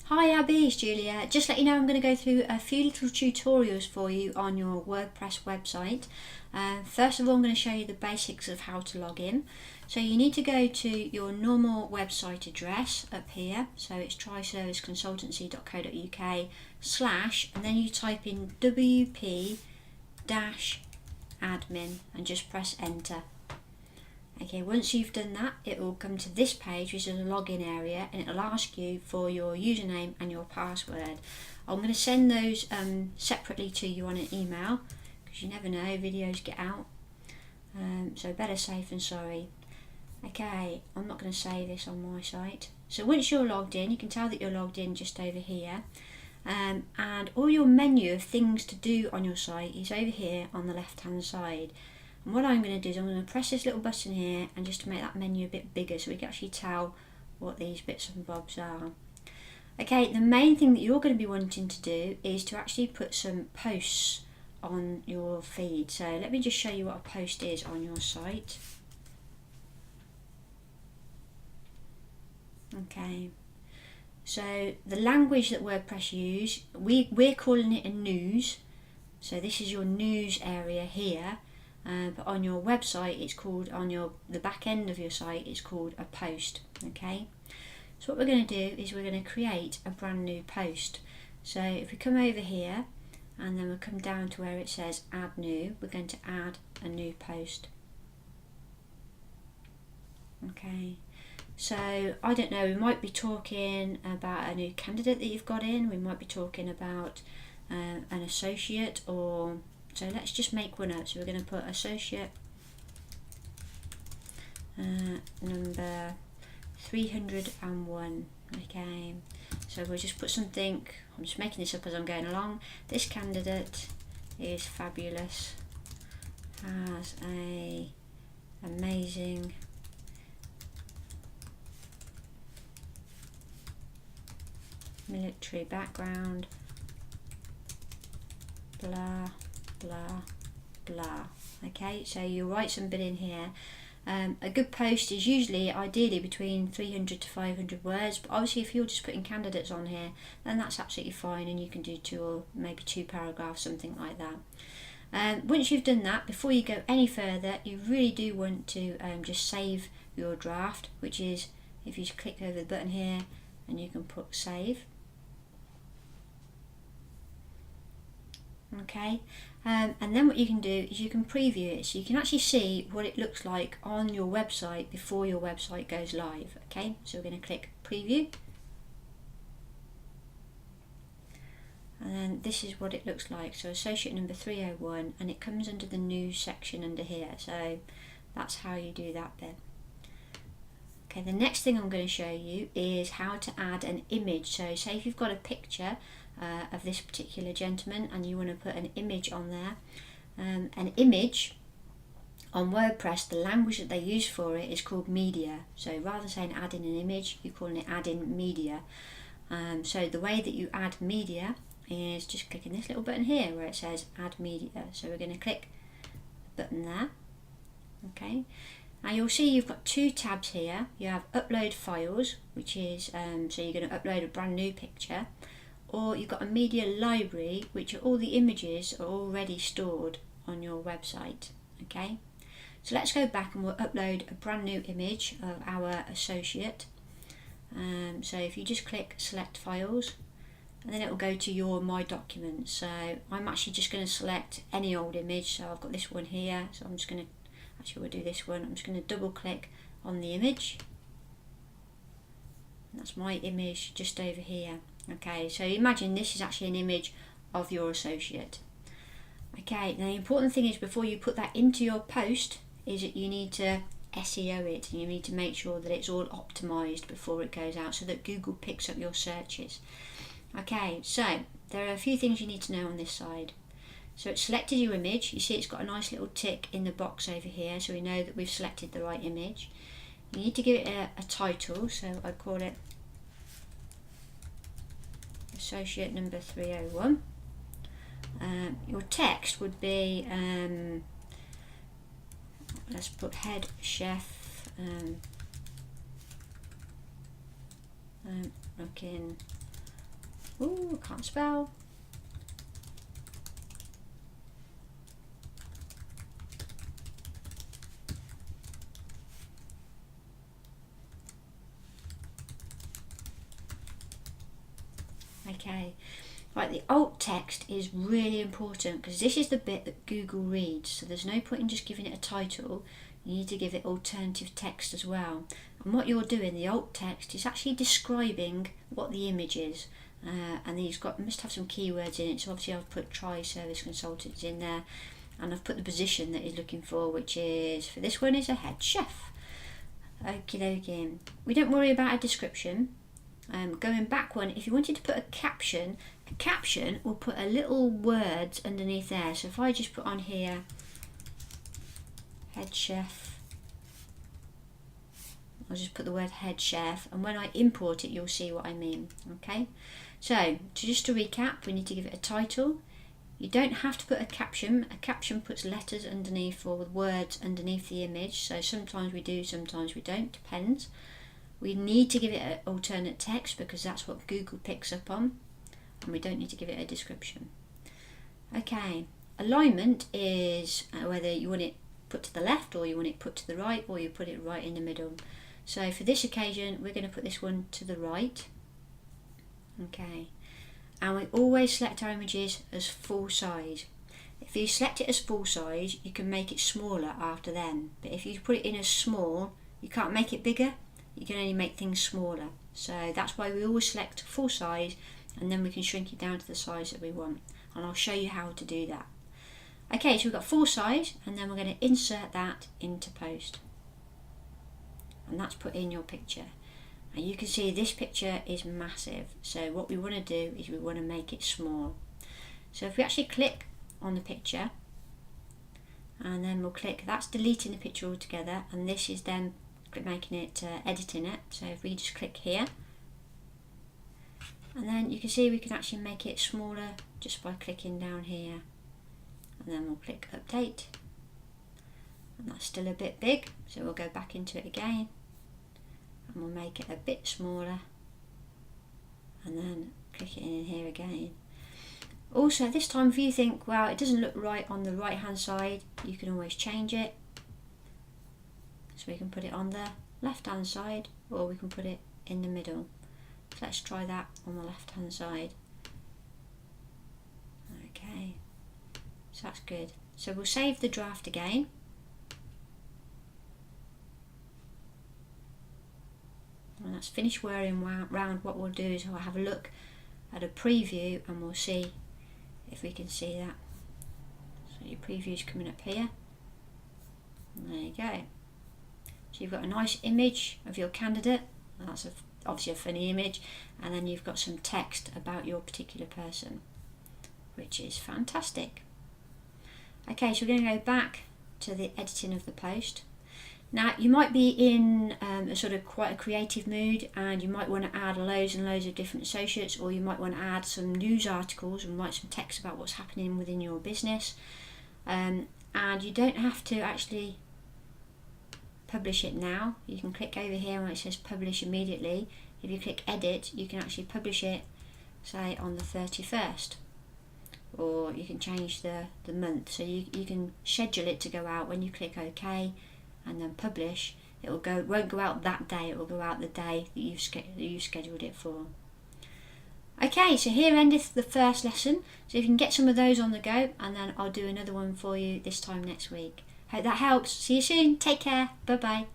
Hi Abby, it's Julia. Just let you know I'm going to go through a few little tutorials for you on your WordPress website. First of all, I'm going to show you the basics of how to log in. So you need to go to your normal website address up here. So it's triserviceconsultancy.co.uk / and then you type in wp-admin and just press enter. Okay, once you've done that, it will come to this page, which is a login area, and it'll ask you for your username and your password. I'm going to send those separately to you on an email, because you never know, videos get out. So better safe than sorry. Okay, I'm not going to save this on my site. So once you're logged in, you can tell that you're logged in just over here. And all your menu of things to do on your site is over here on the left hand side. And what I'm going to do is I'm going to press this little button here, and just to make that menu a bit bigger so we can actually tell what these bits and bobs are. Okay, the main thing that you're going to be wanting to do is to actually put some posts on your feed. So let me just show you what a post is on your site. Okay, so the language that WordPress use, we're calling it a news. So this is your news area here. But on your website, it's called, on the back end of your site, it's called a post. Okay, so what we're going to do is we're going to create a brand new post. So if we come over here and then we'll come down to where it says add new, we're going to add a new post. Okay, so I don't know, we might be talking about a new candidate that you've got in, we might be talking about an associate, or so let's just make one up. So we're going to put associate number 301. Okay, so we'll just put something, I'm just making this up as I'm going along. This candidate is fabulous, has a amazing military background, blah blah blah. Okay, so you write some bit in here. A good post is usually ideally between 300 to 500 words, but obviously if you're just putting candidates on here, then that's absolutely fine, and you can do 2 or maybe 2 paragraphs, something like that. Once you've done that, before you go any further, you really do want to just save your draft, which is if you just click over the button here and you can put save. Okay, and then what you can do is you can preview it, so you can actually see what it looks like on your website before your website goes live. Okay, so we're going to click preview, and then this is what it looks like. So associate number 301, and it comes under the news section under here. So that's how you do that bit. Okay, the next thing I'm going to show you is how to add an image. So say if you've got a picture of this particular gentleman and you want to put an image on there. An image on WordPress, the language that they use for it is called media. So rather than saying add in an image, you're calling it add in media. So the way that you add media is just clicking this little button here where it says add media. So we're going to click the button there. Okay, now you'll see you've got 2 tabs here. You have upload files, which is so you're going to upload a brand new picture, or you've got a media library, which are all the images are already stored on your website. Okay, so let's go back and we'll upload a brand new image of our associate. So if you just click select files, and then it will go to your my documents. So I'm actually just going to select any old image. So I've got this one here, so I'm just going to, actually we'll do this one. I'm just going to double click on the image. That's my image just over here. Okay, so imagine this is actually an image of your associate. Okay, now the important thing is before you put that into your post is that you need to SEO it, and you need to make sure that it's all optimized before it goes out so that Google picks up your searches. Okay, so there are a few things you need to know on this side. So it's selected your image. You see it's got a nice little tick in the box over here, so we know that we've selected the right image. You need to give it a title, so I call it associate number 301. Your text would be, let's put head chef looking Ooh, I can't spell. Okay, right, the alt text is really important because this is the bit that Google reads, so there's no point in just giving it a title. You need to give it alternative text as well. And what you're doing, the alt text, is actually describing what the image is. And these must have some keywords in it, so obviously I've put tri-service consultants in there, and I've put the position that he's looking for, which is, for this one, is a head chef. Okie dokie. We don't worry about a description. Going back one, if you wanted to put a caption will put a little words underneath there. So if I just put on here, head chef, I'll just put the word head chef, and when I import it, you'll see what I mean. Okay, so just to recap, we need to give it a title. You don't have to put a caption. A caption puts letters underneath or words underneath the image. So sometimes we do, sometimes we don't, depends. We need to give it an alternate text because that's what Google picks up on, and we don't need to give it a description. Okay, alignment is whether you want it put to the left or you want it put to the right, or you put it right in the middle. So for this occasion, we're going to put this one to the right. Okay, and we always select our images as full size. If you select it as full size, you can make it smaller after then, but if you put it in as small, you can't make it bigger. You can only make things smaller. So that's why we always select full size, and then we can shrink it down to the size that we want. And I'll show you how to do that. Okay, so we've got full size, and then we're going to insert that into post. And that's put in your picture. And you can see this picture is massive. So what we want to do is we want to make it small. So if we actually click on the picture, and then we'll click, that's deleting the picture altogether, and this is then making it, editing it. So if we just click here, and then you can see we can actually make it smaller just by clicking down here, and then we'll click update, and that's still a bit big, so we'll go back into it again and we'll make it a bit smaller, and then click it in here again. Also this time, if you think, well, it doesn't look right on the right hand side, you can always change it. So we can put it on the left hand side, or we can put it in the middle. So let's try that on the left hand side. Okay, so that's good. So we'll save the draft again. And that's finished whirring round. What we'll do is we'll have a look at a preview, and we'll see if we can see that. So your preview's coming up here. And there you go. So you've got a nice image of your candidate, that's obviously a funny image, and then you've got some text about your particular person, which is fantastic. Okay, so we're going to go back to the editing of the post. Now you might be in a sort of quite a creative mood, and you might want to add loads and loads of different associates, or you might want to add some news articles and write some text about what's happening within your business, and you don't have to actually publish it now. You can click over here where it says publish immediately. If you click edit, you can actually publish it, say on the 31st, or you can change the month, so you can schedule it to go out. When you click OK and then publish, it won't go out that day, it will go out the day that you've scheduled it for. Okay, so here endeth the first lesson. So if you can get some of those on the go, and then I'll do another one for you this time next week. Hope that helps. See you soon. Take care. Bye bye.